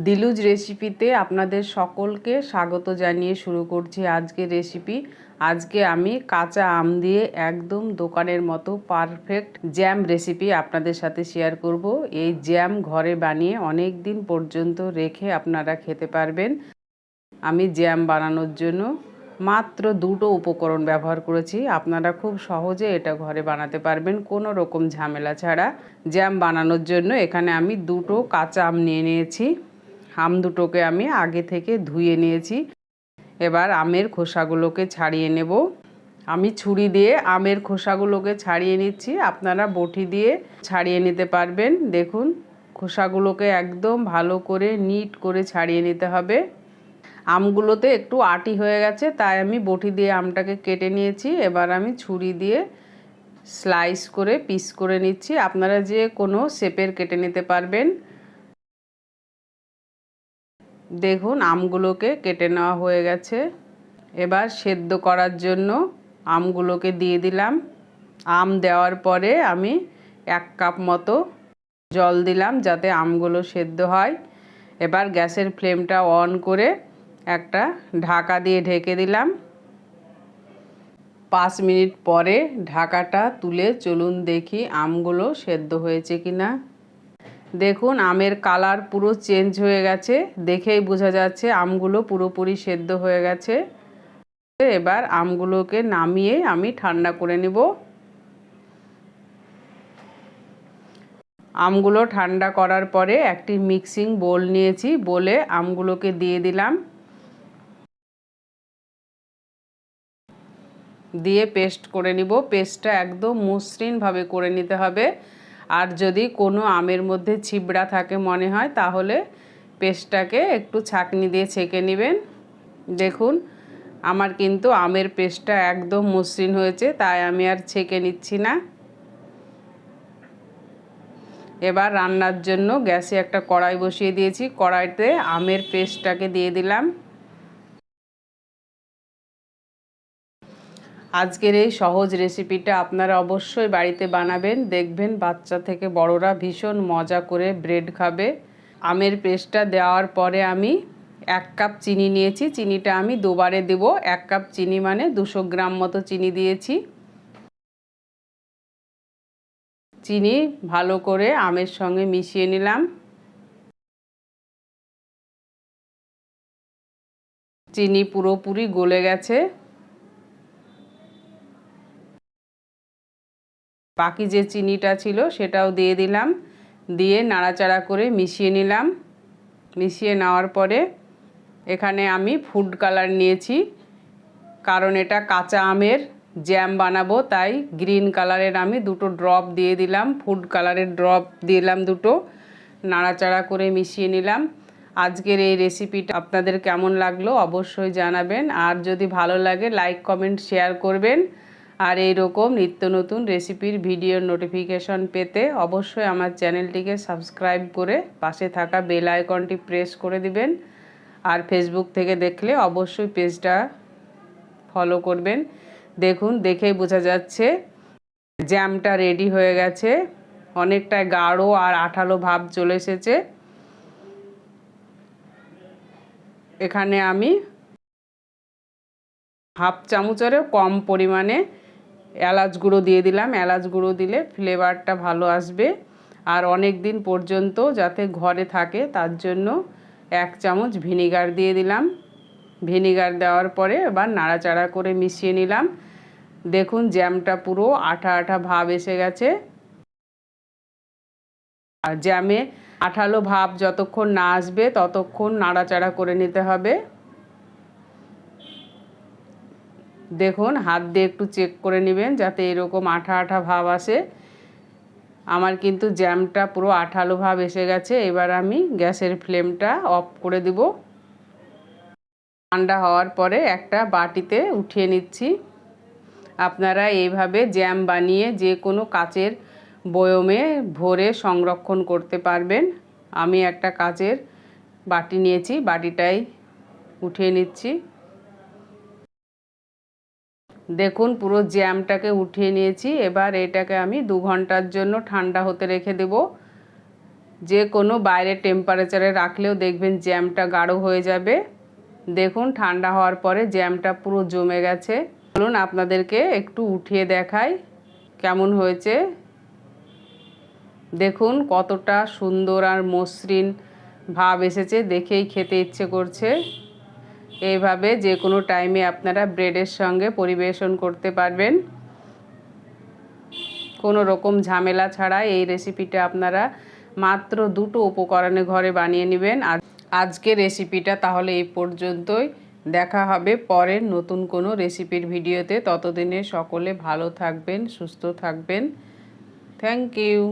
দিলুজ রেসিপিতে আপনাদের সকলকে স্বাগত জানিয়ে শুরু করছি আজকের রেসিপি। আজকে আমি কাঁচা আম দিয়ে একদম দোকানের মতো পারফেক্ট জ্যাম রেসিপি আপনাদের সাথে শেয়ার করব। এই জ্যাম ঘরে বানিয়ে অনেক দিন পর্যন্ত রেখে আপনারা খেতে পারবেন। আমি জ্যাম বানানোর জন্য মাত্র দুটো উপকরণ ব্যবহার করেছি। আপনারা খুব সহজে এটা ঘরে বানাতে পারবেন কোনো রকম ঝামেলা ছাড়া। জ্যাম বানানোর জন্য এখানে আমি দুটো কাঁচা আম নিয়ে নিয়েছি। আম দুটোকে আমি আগে থেকে ধুয়ে নিয়েছি। এবার আমের খোসাগুলোকে ছাড়িয়ে নেব। আমি ছুরি দিয়ে আমের খোসাগুলোকে ছাড়িয়ে নিচ্ছি, আপনারা বটি দিয়ে ছাড়িয়ে নিতে পারবেন। দেখুন, খোসাগুলোকে একদম ভালো করে নিট করে ছাড়িয়ে নিতে হবে। আমগুলোতে একটু আটি হয়ে গেছে, তাই আমি বটি দিয়ে আমটাকে কেটে নিয়েছি। এবার আমি ছুরি দিয়ে স্লাইস করে পিস করে নিচ্ছি। আপনারা যে কোনো শেপের কেটে নিতে পারবেন। দেখুন, আমগুলোকে কেটে নেওয়া হয়ে গেছে। এবার সেদ্ধ করার জন্য আমগুলোকে দিয়ে দিলাম। আম দেওয়ার পরে আমি 1 কাপ মতো জল দিলাম যাতে আমগুলো সেদ্ধ হয়। এবার গ্যাসের ফ্লেমটা অন করে একটা ঢাকা দিয়ে ঢেকে দিলাম। 5 মিনিট পরে ঢাকাটা তুলে চলুন দেখি আমগুলো সেদ্ধ হয়েছে কিনা। দেখুন, আমের কালার পুরো চেঞ্জ হয়ে গেছে, দেখেই বোঝা যাচ্ছে আমগুলো পুরোপুরি সেদ্ধ হয়ে গেছে। এবার আমগুলোকে নামিয়ে আমি ঠান্ডা করে নেব। আমগুলো ঠান্ডা করার পরে একটি মিক্সিং বোল নিয়েছি, বলে আমগুলোকে দিয়ে দিলাম। দিয়ে পেস্ট করে নিব। পেস্টটা একদম মসৃণভাবে করে নিতে হবে। আর যদি কোনো আমের মধ্যে ছিবড়া থাকে মনে হয়, তাহলে পেস্টটাকে একটু ছাঁকনি দিয়ে ছেঁকে নেবেন। দেখুন, আমার কিন্তু আমের পেস্টটা একদম মসৃণ হয়েছে, তাই আমি আর ছেঁকে নিচ্ছি না। এবার রান্নার জন্য গ্যাসে একটা কড়াই বসিয়ে দিয়েছি। কড়াইতে আমের পেস্টটাকে দিয়ে দিলাম। আজকের এই সহজ রেসিপিটা আপনারা অবশ্যই বাড়িতে বানাবেন, দেখবেন বাচ্চা থেকে বড়রা ভীষণ মজা করে ব্রেড খাবে। আমের পেস্টটা দেওয়ার পরে আমি 1 কাপ চিনি নিয়েছি। চিনিটা আমি দুবারে দেব। 1 কাপ চিনি মানে 200 গ্রাম মতো চিনি দিয়েছি। চিনি ভালো করে আমের সঙ্গে মিশিয়ে নিলাম। চিনি পুরোপুরি গলে গেছে। বাকি যে চিনিটা ছিল সেটাও দিয়ে দিলাম। দিয়ে নাড়াচাড়া করে মিশিয়ে নিলাম। মিশিয়ে নেওয়ার পরে এখানে আমি ফুড কালার নিয়েছি, কারণ এটা কাঁচা আমের জ্যাম বানাবো, তাই গ্রিন কালারের আমি দুটো ড্রপ দিয়ে দিলাম। ফুড কালারের ড্রপ দিলাম দুটো। নাড়াচাড়া করে মিশিয়ে নিলাম। আজকের এই রেসিপিটা আপনাদের কেমন লাগলো অবশ্যই জানাবেন। আর যদি ভালো লাগে লাইক কমেন্ট শেয়ার করবেন। আর এই রকম নিত্য নতুন রেসিপির ভিডিওর নোটিফিকেশন পেতে অবশ্যই আমার চ্যানেলটিকে সাবস্ক্রাইব করে পাশে থাকা বেল আইকনটি প্রেস করে দিবেন। আর ফেসবুক থেকে দেখলে অবশ্যই পেজটা ফলো করবেন। দেখুন, দেখেই বোঝা যাচ্ছে জ্যামটা রেডি হয়ে গেছে। অনেকটা গাঢ় আর আঠালো ভাব চলে এসেছে। এখানে আমি হাফ চামচেরও কম পরিমাণে এলাচ গুঁড়ো দিয়ে দিলাম। এলাচ গুঁড়ো দিলে ফ্লেভারটা ভালো আসবে আর অনেক দিন পর্যন্ত যাতে ঘরে থাকে, তার জন্য 1 চামচ ভিনিগার দিয়ে দিলাম। ভিনিগার দেওয়ার পরে এবার নাড়াচাড়া করে মিশিয়ে নিলাম। দেখুন, জ্যামটা পুরো আঠা আঠা ভাব এসে গেছে। আর জ্যামে আঠালো ভাব যতক্ষণ না আসবে ততক্ষণ নাড়াচাড়া করে নিতে হবে। দেখুন, হাত দিয়ে একটু চেক করে নেবেন যাতে এরকম আঠা আঠা ভাব আসে। আমার কিন্তু জ্যামটা পুরো আঠালো ভাব এসে গেছে। এবার আমি গ্যাসের ফ্লেমটা অফ করে দিব। ঠান্ডা হওয়ার পরে একটা বাটিতে উঠিয়ে নিচ্ছি। আপনারা এইভাবে জ্যাম বানিয়ে যে কোনো কাচের বয়মে ভরে সংরক্ষণ করতে পারবেন। আমি একটা কাচের বাটি নিয়েছি, বাটিটাই উঠিয়ে নিচ্ছি। দেখুন, পুরো জ্যামটাকে উঠিয়ে নিয়েছি। এবার এটাকে আমি 2 ঘন্টার জন্য ঠান্ডা হতে রেখে দেব। যে কোনো বাইরের টেম্পারেচারে রাখলেও দেখবেন জ্যামটা গাঢ় হয়ে যাবে। দেখুন ঠান্ডা হওয়ার পরে জ্যামটা পুরো জমে গেছে। চলুন আপনাদেরকে একটু উঠিয়ে দেখাই কেমন হয়েছে। দেখুন কতটা সুন্দর আর মসৃণ ভাব এসেছে, দেখেই খেতে ইচ্ছে করছে। এইভাবে যে কোনো টাইমে আপনারা ব্রেডের সঙ্গে পরিবেশন করতে পারবেন, কোনো রকম ঝামেলা ছাড়া। এই রেসিপিটা আপনারা মাত্র 2টো উপকরণে ঘরে বানিয়ে নেবেন। আর আজকের রেসিপিটা তাহলে এই পর্যন্তই। দেখা হবে পরের নতুন কোনো রেসিপির ভিডিওতে। ততদিনে সকলে ভালো থাকবেন, সুস্থ থাকবেন। Thank you.